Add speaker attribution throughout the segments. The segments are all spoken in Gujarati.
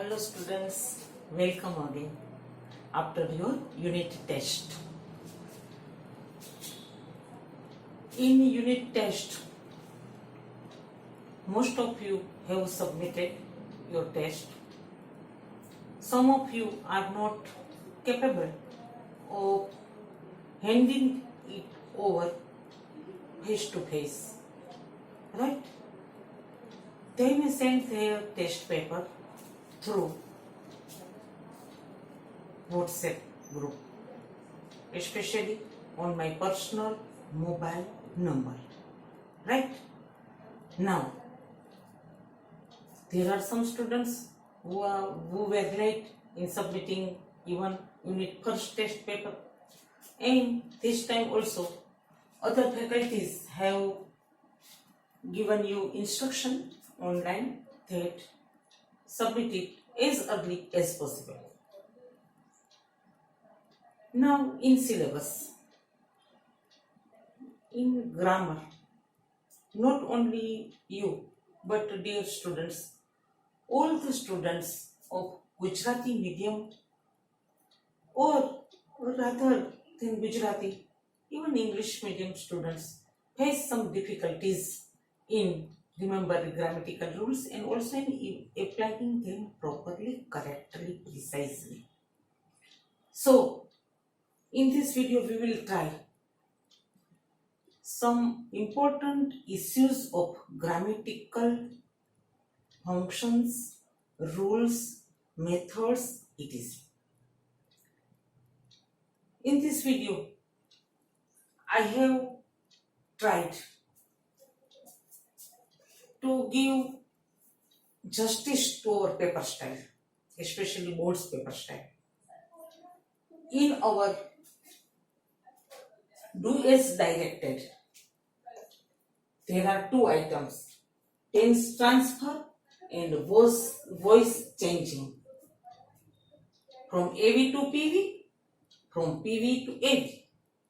Speaker 1: Hello students, welcome again after your unit test. In unit test, most of you have submitted your test. Some of you are not capable of handing it over face to face, right? They may send their test paper through WhatsApp group, especially on my personal mobile number, right? Now, there are some students who were late in submitting even unit first test paper, and this time also other faculties have given you instruction online that submit it as early as possible. Now, in syllabus, in grammar, not only you but dear students, all the students of Gujarati medium or rather than Gujarati, even English medium students face some difficulties in remembering grammatical rules and also in applying them properly, correctly, precisely. So, in this video we will try some important issues of grammatical functions, rules, methods, etc. In this video, I have tried to give justice to our paper style, especially board's paper style. In our do as directed, there are two items: tense transfer and voice changing from AV to PV, from PV to AV.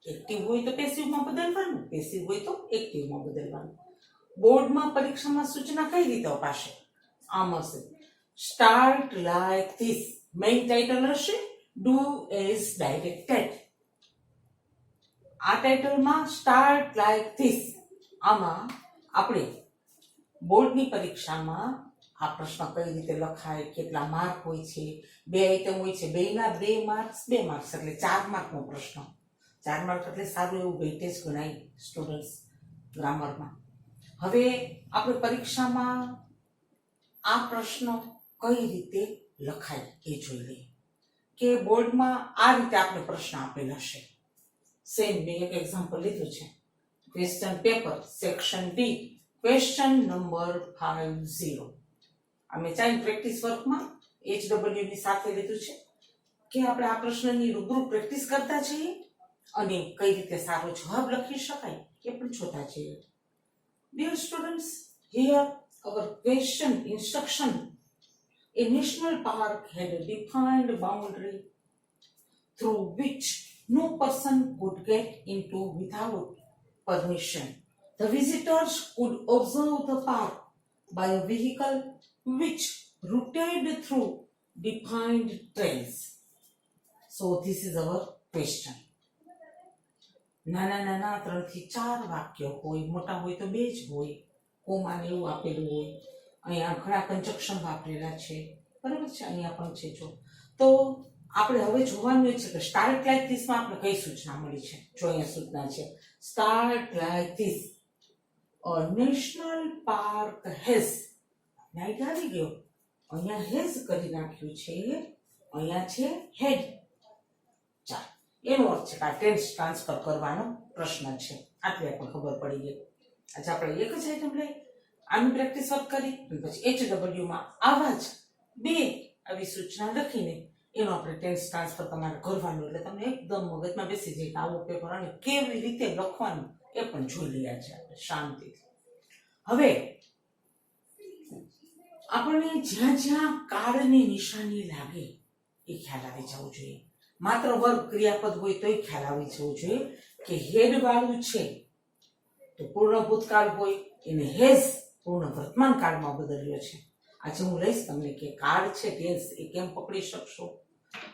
Speaker 1: Active હોય તો પેસિવમાં બદલવાનું, પેસિવ હોય તો એક્ટિવમાં બદલવાનું. બોર્ડમાં પરીક્ષામાં સૂચના કઈ રીતે અપાશે? આમ હશે: start like this. Main title હશે ડુ એઝ ડાયરેક્ટેડ. આ ટાઇટલમાં સ્ટાર્ટ લાઈક ધીસ. આમાં આપણે બોર્ડની પરીક્ષામાં આ પ્રશ્ન કઈ રીતે લખાય, કેટલા માર્ક હોય છે, બે આઈટમ હોય છે, બેના 2 માર્ક્સ, 2 માર્ક્સ એટલે 4 માર્કનો પ્રશ્ન. 4 માર્ક એટલે સારું એવું વેઇટેજ ગણાય સ્ટુડન્ટ્સ ગ્રામરમાં. હવે આપણે પરીક્ષામાં આ પ્રશ્ન કઈ રીતે લખાય એ જોઈ લઈએ કે બોર્ડમાં આ રીતે આપણે પ્રશ્ન આપેલા છે. સેમ મેં એક એક્ઝામ્પલ લીધું છે. Question paper section D, question number 50. અમે ચાઇલ્ડ પ્રેક્ટિસ વર્કમાં HW ની સાથે લીધું છે કે આપણે આ પ્રશ્નની રૂબરૂ પ્રેક્ટિસ કરતા જઈએ અને કઈ રીતે સારો જવાબ લખી શકાય એ પણ જોતા જઈએ. Dear students, here our question instruction. A national park had a defined boundary through which no person could get into without permission. The visitors could observe the park by a vehicle which routed through defined trails. So this is our question. નાના નાના 3 થી 4 વાક્ય હોય, મોટા હોય તો 2 જ હોય, કોમા ને એવું આપેલું હોય. અહીંયા ઘણા કંજક્શન વાપરેલા છે, બરાબર છે, અહીંયા પણ છે. જો તો આપણે હવે જોવાનું છે કે સ્ટાર્ટ લાઈક ધીસ માં આપણે કઈ સૂચના મળી છે. જો અહીંયા સૂચના છે start like this. A national park has. Night આવી ગયો, અહીંયા હેઝ કરી નાખ્યું છે, અહીંયા છે હેડ. ચાલ, એનો અર્થ છે કે આ ટેન્સ ટ્રાન્સફર કરવાનો પ્રશ્ન છે. આટલી આપણને ખબર પડી ગઈ. આજે આપણે એક જ આઈટમ લઈ આનું પ્રેક્ટિસ વર્ક કરી અને પછી HW માં આવા જ 2 આવી સૂચના લખીને એનો આપણે ટેન્સ ટ્રાન્સફર તમારે કરવાનું, એટલે તમને એકદમ મગજમાં બેસી જાય કે આવો પેપર અને કેવી રીતે લખવાનું એ પણ જોઈ લઈએ છે આપણે શાંતિથી. હવે આપણને જ્યાં જ્યાં કાળની નિશાની લાગે એ ખ્યાલ આવી જવું જોઈએ. માત્ર વર્ગ ક્રિયાપદ હોય તોય ખ્યાલ આવી જવું જોઈએ કે હેડ વાળું છે તો પૂર્ણ ભૂતકાળ હોય એને હેઝ પૂર્ણ વર્તમાન કાળમાં બદલ્યો છે. આજે હું લઈશ તમને કે કાર્ડ છે ટેન્સ એ કેમ પકડી શકશો,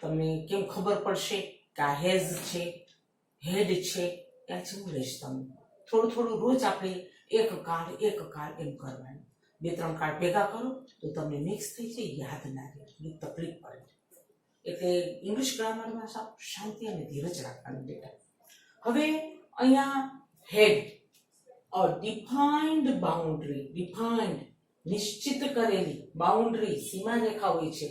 Speaker 1: તમને કેમ ખબર પડશે કે આ હેઝ છે, હેડ છે, એ આજે હું લઈશ તમને. થોડું થોડું રોજ આપણે એક કાર્ડ એમ કરવાનું. 2-3 કાર્ડ ભેગા કરો તો તમને મિક્સ થઈ જાય, યાદ ના રહે, થોડી તકલીફ પડે. એટલે ઇંગ્લિશ ગ્રામરમાં શાંતિ અને ધીરજ રાખવાની બેટા. હવે અહીંયા હેડ અ ડિફાઇન્ડ બાઉન્ડ્રી, ડિફાઇન્ડ નિશ્ચિત કરેલી બાઉન્ડ્રી સીમા રેખા હોય છે,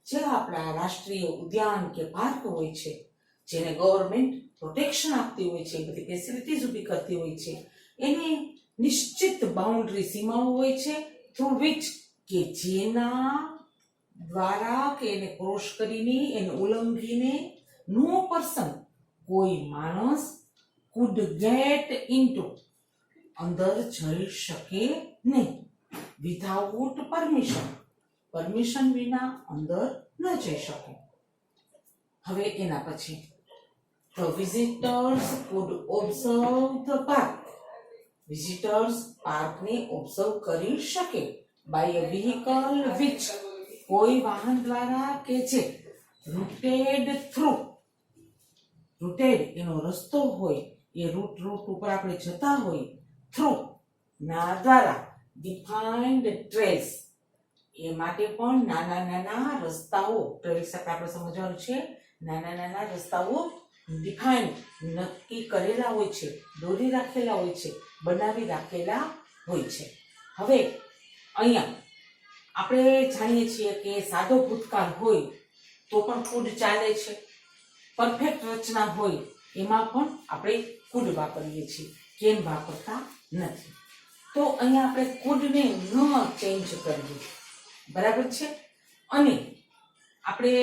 Speaker 1: જે આપણા રાષ્ટ્રીય ઉદ્યાન કે પાર્ક હોય છે, જેને ગવર્મેન્ટ પ્રોટેક્શન આપતી હોય છે, બધી ફેસિલિટીઝ ઊભી કરતી હોય છે, એની નિશ્ચિત બાઉન્ડ્રી સીમાઓ હોય છે, થ્રુ વિચ કે જેના દ્વારા કે એને ક્રોસ કરીને એને ઉલ્લંઘીને નો પર્સન કોઈ માણસ કુડ ગેટ ઇનટુ અંદર જઈ શકે નહીં, વિધાઉટ પરમિશન, પરમિશન વિના અંદર ન જઈ શકે. હવે એના પછી the visitors could observe the park, visitors પાર્કને ઓબ્ઝર્વ કરી શકે બાય અ વ્હીકલ વિચ, કોઈ વાહન દ્વારા કે જે રૂટેડ થ્રુ, રૂટેડ એનો રસ્તો હોય, એ રૂટ ઉપર આપણે જતા હોય, થ્રુ ના દ્વારા, ડિફાઇન્ડ ટ્રેલ્સ એ માટે પણ નાના નાના રસ્તાઓ, ટ્રેલ્સ એટલે આપણે સમજવાનું છે નાના નાના રસ્તાઓ ડિફાઇન્ડ નક્કી કરેલા હોય છે, દોરી રાખેલા હોય છે, બનાવી રાખેલા હોય છે. હવે અહીંયા આપણે જાણીએ છીએ કે સાદો ભૂતકાળ હોય તો પણ કુડ ચાલે છે, પરફેક્ટ રચના હોય એમાં પણ આપણે કુડ વાપરીએ છીએ, કેમ વાપરતા નથી. તો અહીંયા આપણે કુડને ન ચેન્જ કરીએ, બરાબર છે, અને આપણે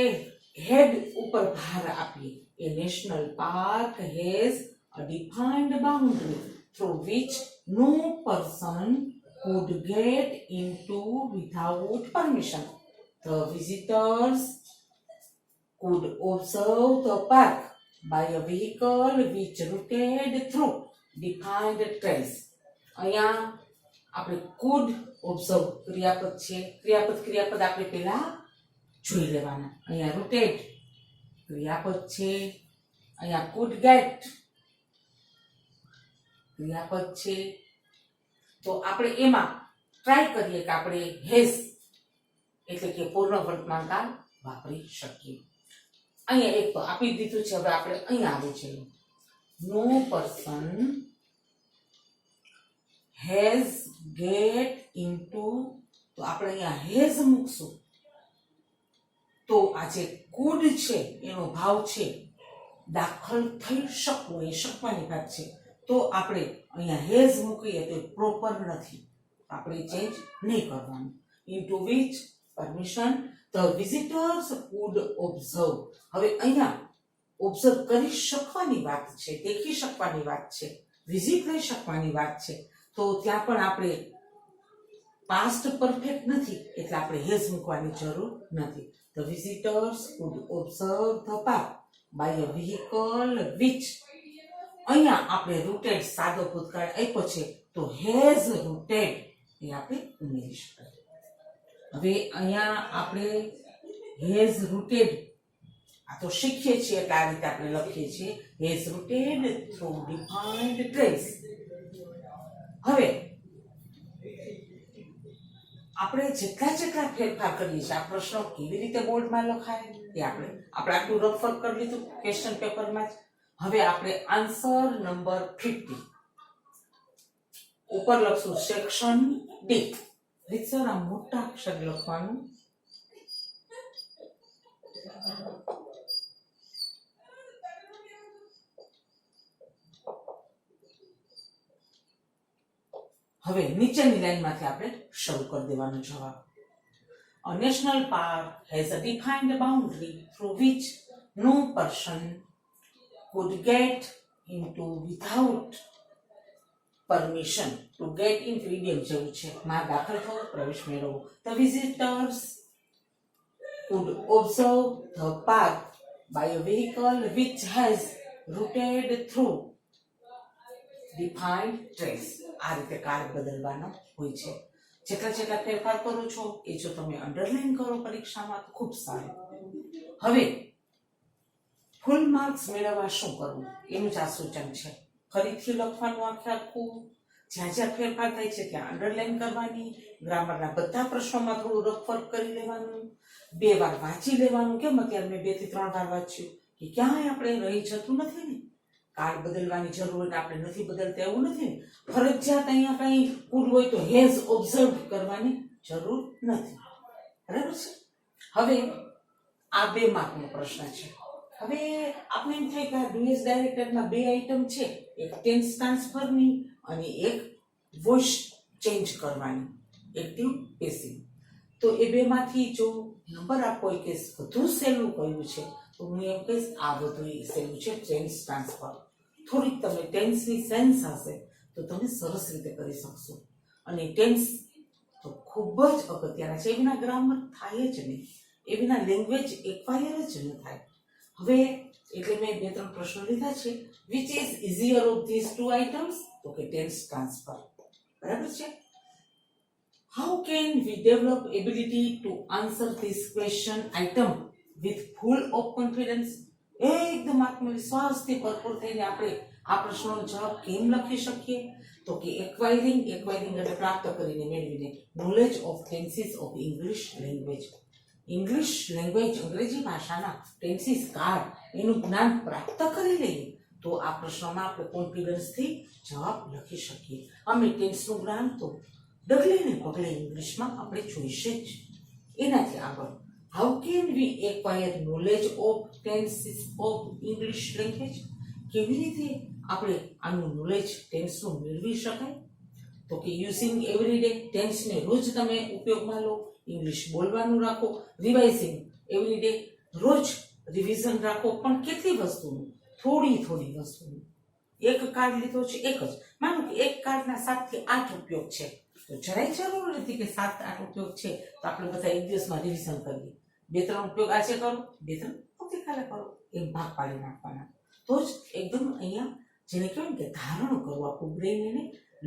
Speaker 1: હેડ ઉપર ભાર આપીએ. A national park has a defined boundary through which no person could get into without permission. The visitors could observe the park by a vehicle which routed through defined trails. અહીંયા આપણે could observe ક્રિયાપદ છે, ક્રિયાપદ આપણે પહેલા જોઈ લેવાના. અહીંયા routed ક્રિયાપદ છે, અહીંયા could get ક્રિયાપદ છે. તો આપણે એમાં ટ્રાય કરીએ કે આપણે હેઝ એટલે કે પૂર્ણ વર્તમાનકાળ વાપરી શકીએ. અહીંયા એક તો આપી દીધું છે, હવે આપણે અહીંયા આવે છે નો પર્સન હેઝ ગેટ ઇનટુ, તો આપણે અહીંયા હેઝ મૂકશું તો આ જે કુડ છે એનો ભાવ છે દાખલ થઈ શકવું, એ શકવાની વાત છે. તો આપણે અહીંયા હેઝ મૂકીએ તો પ્રોપર નથી, આપણે ચેન્જ નહીં કરવાનું. Into which permission the visitors food observe. હવે અહીંયા ઓબ્ઝર્વ કરી શકવાની વાત છે, દેખી શકવાની વાત છે, વિઝિટ લઈ શકવાની વાત છે. તો ત્યાં પણ આપણે પાસ્ટ પરફેક્ટ નથી એટલે આપણે હેઝ મૂકવાની જરૂર નથી. The visitors could observe the park by a vehicle which, અહીંયા આપણે રૂટેડ સાદો ભૂતકાળ આપ્યો છે તો હેઝ રૂટેડ એ આપણે ઉમેરી શકાય. હવે અહીંયા આપણે હેઝ રૂટેડ આ તો શીખીએ છીએ એટલે આ રીતે આપણે લખીએ છીએ has rooted through defined trails. હવે આપણે જેટલા ફેરફાર કરીએ છીએ, આ પ્રશ્નો કેવી રીતે બોર્ડમાં લખાય એ આપણે આટલું રફર કરી લીધું ક્વેશ્ચન પેપરમાં જ. હવે આપણે આન્સર નંબર 50 ઉપર લખશું સેક્શન ડી. રીતસર આ મોટા અક્ષર લખવાનું. હવે નીચેની લાઈનમાંથી આપણે શરૂ કરી દેવાનો જવાબ. A national park has a defined boundary through which no person could get into without permission. To get into idiom જેવું છે, માં દાખલ થવો, પ્રવેશ મેળવવો. The visitors could observe the park by a vehicle which has routed through defined trails. આ રીતે કાર્ય બદલવાનો હોય છે. જેટલા ફેરફાર કરો છો એ જો તમે અંડરલાઈન કરો પરીક્ષામાં તો ખૂબ સારું. હવે ફૂલ માર્ક્સ મેળવવા શું કરવું એનું જ આ સૂચન છે. ફરીથી લખવાનું આખું, જ્યાં જ્યાં ફેરફાર થાય છે ત્યાં અંડરલાઈન કરવાની, ગ્રામરના બધા પ્રશ્નોમાં થોડું રફર કરી લેવાનું, 2 વાર વાંચી લેવાનું. કેમ અત્યારે મેં 2 થી 3 વાર વાંચ્યું કે ક્યાંય આપણે રહી જતું નથી ને. કાર્ડ બદલવાની જરૂર હોય ને આપણે નથી બદલતા એવું નથી ને. ફરજિયાત અહીંયા કંઈ ભૂલ હોય તો હેઝ ઓબ્ઝર્વ કરવાની જરૂર નથી. બરાબર છે. હવે આ 2 માર્કનો પ્રશ્ન છે. હવે આપણે એમ થાય કે આ ડુએસ ડાયરેક્ટરમાં 2 આઈટમ છે, એક ટેન્સ ટ્રાન્સફરની અને એક વોઇસ ચેન્જ કરવાની, એક્ટિવ પેસિવ. તો એ 2 માંથી જો નંબર આપવો હોય કે વધુ સહેલું કયું છે તો હું એમ કહીશ આ બધું સહેલું છે ટેન્સ ટ્રાન્સફર. થોડીક તમે ટેન્સની સેન્સ હશે તો તમે સરસ રીતે કરી શકશો. અને ટેન્સ તો ખૂબ જ અગત્યના છે. એના ગ્રામર થાય જ નહીં, એના લેંગ્વેજ એક્વાયર જ ન થાય. હવે એટલે મેં 2-3 પ્રશ્નો લીધા છે. Which is easier of this 2 items? તો કે ટેન્સ ટ્રાન્સફર. બરાબર છે. How can we develop ability to answer this question item with full of confidence? એકદમ આત્મવિશ્વાસથી ભરપૂર થઈને આપણે આ પ્રશ્નોનો જવાબ કેમ લખી શકીએ? તો કે એક્વાયરિંગ એટલે પ્રાપ્ત કરીને, મેળવીને knowledge of tenses of English language. English language, અંગ્રેજી ભાષાના ટેન્સીસ કાર્ડ એનું જ્ઞાન પ્રાપ્ત કરી લઈએ તો આ પ્રશ્નમાં આપણે કોન્ફિડન્સથી જવાબ લખી શકીએ. અમે ટેન્સનું જ્ઞાન તો ડગલે ને પગલે ઇંગ્લિશમાં આપણે જોઈશે જ. એનાથી આગળ how can we acquire knowledge of tenses of English language? કેવી રીતે આપણે આનું નોલેજ ટેન્સનું મેળવી શકાય? તો કે યુઝિંગ એવરીડે, ટેન્સને રોજ તમે ઉપયોગમાં લો, ઇંગ્લિશ બોલવાનું રાખો, રિવાઇઝિંગ એવરીડે, રોજ રિવિઝન રાખો. પણ કેટલી વસ્તુનું? થોડી વસ્તુનું. એક કાર્ડ લીધો છે, એક જ, માનો કે એક કાર્ડના 7 થી 8 ઉપયોગ છે તો જરાય જરૂર નથી કે 7-8 ઉપયોગ છે તો આપણે બધા એક દિવસમાં રિવિઝન કરીએ. 2-3 ઉપયોગ આજે કરો, 2-3 આવતીકાલે કરો, એમ ભાગ પાડી નાખવાના. તો જ એકદમ અહીંયા જેને કહેવાય ને કે ધારણ કરવું, આપણું બ્રેઇન એને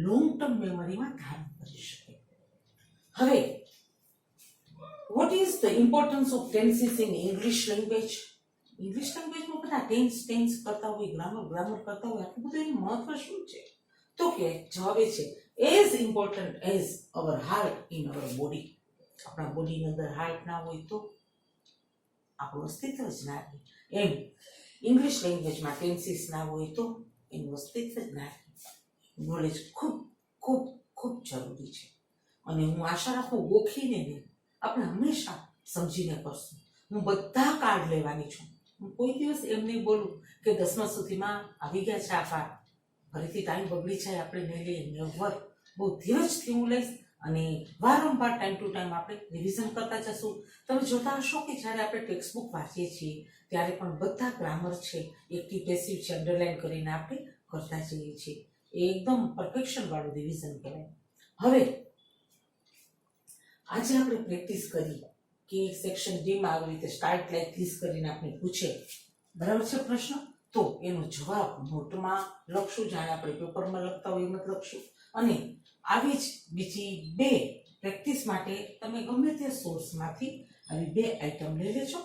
Speaker 1: લોંગ ટર્મ મેમરીમાં ધારણ કરી શકે. હવે what is the importance of tenses in English language? English લેંગ્વેજમાં બધા ટેન્સ કરતા હોય, ગ્રામર કરતા હોય, આટલું બધું એનું મહત્વ શું છે? તો કે જવાબ એ છે as important as our heart in our body. આપણા બોડીની અંદર હાર્ટ ના હોય તો આપણું અસ્તિત્વ જ ના રહે. એમ ઇંગ્લિશ લેંગ્વેજમાં ટેન્સીસ ના હોય તો એનું અસ્તિત્વ જ ના રહે. નોલેજ ખૂબ ખૂબ ખૂબ જરૂરી છે. અને હું આશા રાખું ગોખીને નહીં, આપણે હંમેશા સમજીને કરશું. હું બધા કાર્ડ લેવાની છું. હું કોઈ દિવસ એમ નહીં બોલું કે 10મા સુધીમાં આવી ગયા છે આ કાર્ડ, ફરીથી ટાઈમ બગડી જાય આપણે નહીં લઈએ. નેવર. બહુ ધીરજથી હું લઈશ અને વારંવાર ટાઈમ ટુ ટાઈમ આપણે રિવિઝન કરતા જશું. તમે જોતા હશો કે જ્યારે આપણે ટેક્સ્ટ બુક વાંચીએ છીએ ત્યારે પણ બધા ગ્રામર છે, એક્ટિવ પેસિવ છે, અંડરલાઈન કરીને આપણે કરતા જઈએ છીએ. એ એકદમ પરફેક્શન વાળું રિવિઝન કહેવાય. હવે આજે આપણે પ્રેક્ટિસ કરી કે સેક્શન ડીમાં આવી રીતે સ્ટાર્ટ લાઈક ધીસ કરીને આપણે પૂછે, બરાબર છે પ્રશ્ન, તો એનો જવાબ નોટમાં લખશું, જાણે આપણે પેપરમાં લખતા હોય એમ જ લખશું. અને આવી જ બીજી 2 પ્રેક્ટિસ માટે તમે ગમે તે સોર્સમાંથી આવી 2 આઈટમ લઈ લેજો.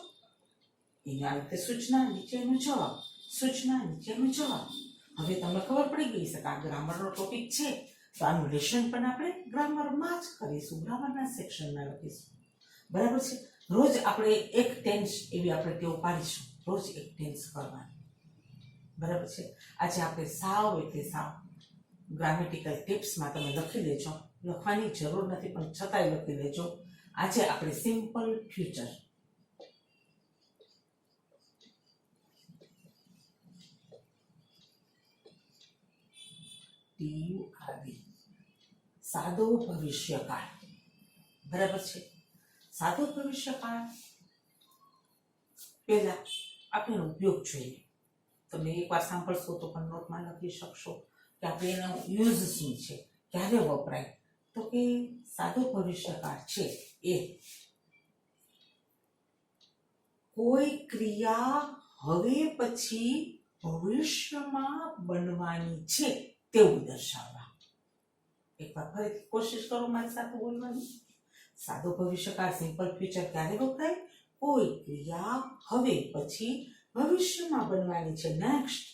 Speaker 1: એની આ રીતે સૂચના, નીચેનો જવાબ, સૂચના, નીચેનો જવાબ. હવે તમને ખબર પડી ગઈ છે કે આ ગ્રામરનો ટોપિક છે તો આનું લેશન પણ આપણે ગ્રામરમાં જ કરીશું, ગ્રામરના સેક્શનમાં લખીશું. બરાબર છે. રોજ આપણે એક ટેન્સ એવી આપણે ટેવ પાડીશું, રોજ એક ટેન્સ કરવાની. બરાબર છે. આજે આપણે સાવ એટલે સાવ ગ્રામેટિકલ ટિપ્સમાં તમે લખી લેજો, લખવાની જરૂર નથી પણ છતાંય લખી લેજો. આજે આપણે સિમ્પલ ફ્યુચર, સાદો ભવિષ્યકાળ. બરાબર છે. સાદો ભવિષ્યકાળ પહેલા આપણે એનો ઉપયોગ જોઈએ. તમે એકવાર સાંભળશો તો પણ નોટમાં લખી શકશો કે આપણે એનો યુઝ શું છે, ક્યારે વપરાય. તો કે સાદો ભવિષ્યકાળ છે એ કોઈ ક્રિયા હવે પછી ભવિષ્યમાં બનવાની છે તેવું દર્શાવવા. એકવાર ફરીથી કોશિશ કરો મારી સાથે બોલવાની. સાદો ભવિષ્યકાળ સિમ્પલ ફ્યુચર ક્યારે વપરાય? કોઈ ક્રિયા હવે પછી ભવિષ્યમાં બનવાની છે નેક્સ્ટ,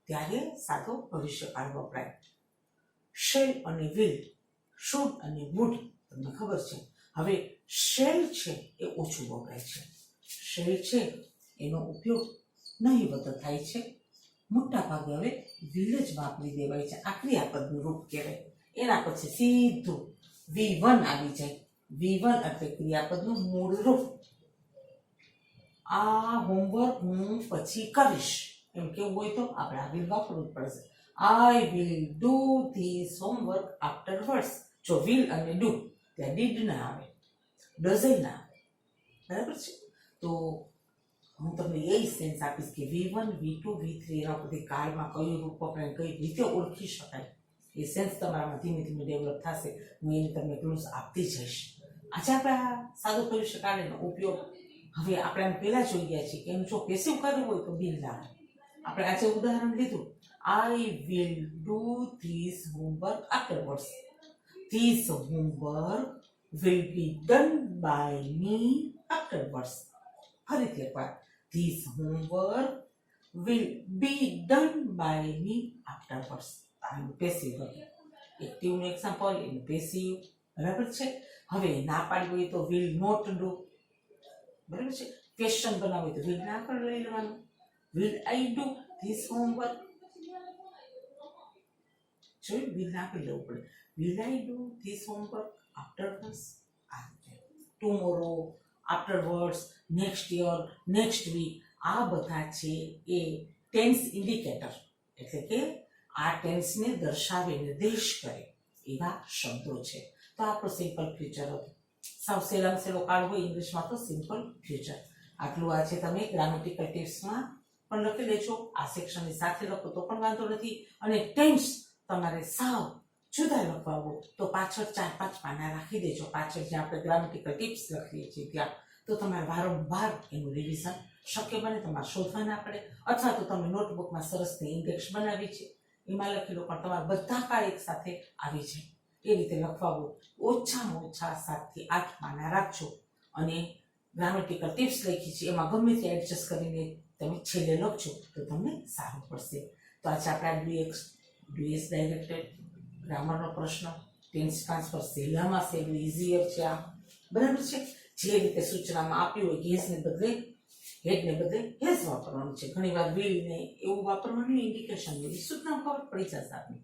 Speaker 1: ત્યારે સાદો ભવિષ્યકાળ વપરાય. શેલ અને વિલ, શુડ અને વુડ તમને ખબર છે. હવે શેલ છે એ ઓછું વપરાય છે. શેલ છે એનો ઉપયોગ નહીવત થાય છે. મોટા ભાગે હવે વિલ જ વાપરી દેવાય છે. આ ક્રિયાપદનું રૂપ કહેવાય. એના પછી સીધું V1 આવી જાય. V1 એટલે ક્રિયાપદનું મૂળ રૂપ. આ હોમવર્ક હું પછી કરીશ એમ કેવું હોય તો આપણે આ વિલ વાપરવું પડશે. I will do this homework afterwards. જો will અને do ત્યાં did ના આવે, does ના આવે. બરાબર છે? તો હું તમને એ સેન્સ આપીશ કે V1, V2, V3 એના બધી કાળમાં કયું રૂપ વપરાય, કઈ રીતે ઓળખી શકાય, એ સેન્સ તમારામાં ધીમે ધીમે ડેવલપ થશે. હું એને તમને ક્લુઝ આપતી જઈશ. આજે આપણે આ સાદો ભવિષ્યકાળનો ઉપયોગ હવે આપણે પહેલા જોઈ ગયા છીએ કે એનું જો પેસિવ કરવું હોય તો બિલ ના આવે. આપણે આજે ઉદાહરણ લીધું, I will do this homework afterwards. This homework will be done by me afterwards. ફરીથી એકવાર, this homework will be done by me afterwards. આનું પેસિવ હતું. એક્ટિવનું એક્ઝામ્પલ, એનું પેસિવ. બરાબર છે? હવે ના પાડવી હોય તો will not do. બરાબર છે? ક્વેશ્ચન બનાવવું હોય તો will ના પર લઈ લેવાનું. Will I do this homework? જોયું? will ના પર લેવું પડે. Will I do this homework afterwards? Tomorrow, afterwards, next year, next week. આ બધા છે એ ટેન્સ ઇન્ડિકેટર, એટલે કે આ ટેન્સને દર્શાવે, નિર્દેશ કરે એવા શબ્દો છે. તો આપણો સિમ્પલ ફ્યુચર હતું. સાવ સહેલામાં સહેલો કાળ હોય ઇંગ્લિશમાં તો સિમ્પલ ફ્યુચર. આટલું આ છે. તમે ગ્રામેટિકલ ટિપ્સમાં પણ લખી લેજો, આ સેક્શનની સાથે લખો તો પણ વાંધો નથી. અને ટેન્સ તમારે સાવ જુદા લખવા હોય તો પાછળ 4-5 પાના રાખી દેજો. પાછળ જ્યાં આપણે ગ્રામેટિકલ ટિપ્સ લખીએ છીએ ત્યાં, તો તમારે વારંવાર એનું રિવિઝન શક્ય બને. તમારે શોધવા ના પડે. અથવા તો તમે નોટબુકમાં સરસની ઇન્ડેક્સ બનાવી છે એમાં લખી લો, પણ તમારા બધા કાળ એક સાથે આવી જાય એ રીતે લખવા હોય ઓછામાં ઓછા 7 થી 8 પાના રાખજો. અને ગ્રામેટિકલ ટિપ્સ લખી છે એમાં ગમે તે એડજસ્ટ કરીને તમે છેલ્લે લખજો તો તમને સારું પડશે. તો આજે આપણે ડુએસ ડાયરેક્ટેડ ગ્રામરનો પ્રશ્ન, ટેન્સ ટ્રાન્સફર સહેલામાં સહેલું ઇઝીયર છે આ. બરાબર છે? જે રીતે સૂચનામાં આપ્યું હોય ગેસને બદલે હેડને બદલે હેઝ વાપરવાનું છે. ઘણીવાર વિલ ને એવું વાપરવાનું ઇન્ડિકેશન એવી સૂચના ખબર પડી જશે આપને.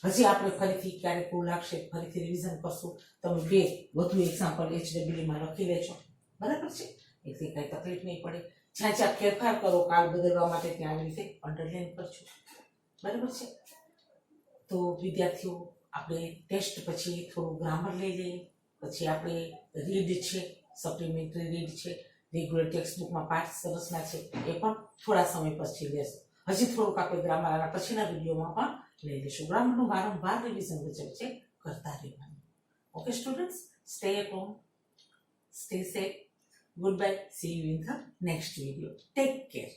Speaker 1: હજી આપણે ફરીથી ક્યારેક એવું લાગશે ફરીથી રિવિઝન કરશું. તમે 2 વધુ એક્ઝામ્પલ HWમાં લખી લેજો. બરાબર છે? એટલે કંઈ તકલીફ નહીં પડે. જ્યાં જ્યાં ફેરફાર કરો કાળ બદલવા માટે ત્યાં આવી રીતે અંડરલાઈન કરજો. બરાબર છે? તો વિદ્યાર્થીઓ, આપણે ટેસ્ટ પછી થોડું ગ્રામર લઈ લઈએ. પછી આપણે રીડ છે, સપ્લિમેન્ટરી રીડ છે, રેગ્યુલર ટેક્સ્ટ બુકમાં પાઠ સરસના છે, એ પણ થોડા સમય પછી લેશું. હજી થોડુંક આપણે ગ્રામર આના પછીના વિડીયોમાં પણ લઈ લઈશું. ગ્રામરનું વારંવાર રિવિઝન વચ્ચે કરતા રહેવાનું. Okay students, stay at home, stay safe. Goodbye. See you in the next video. Take care.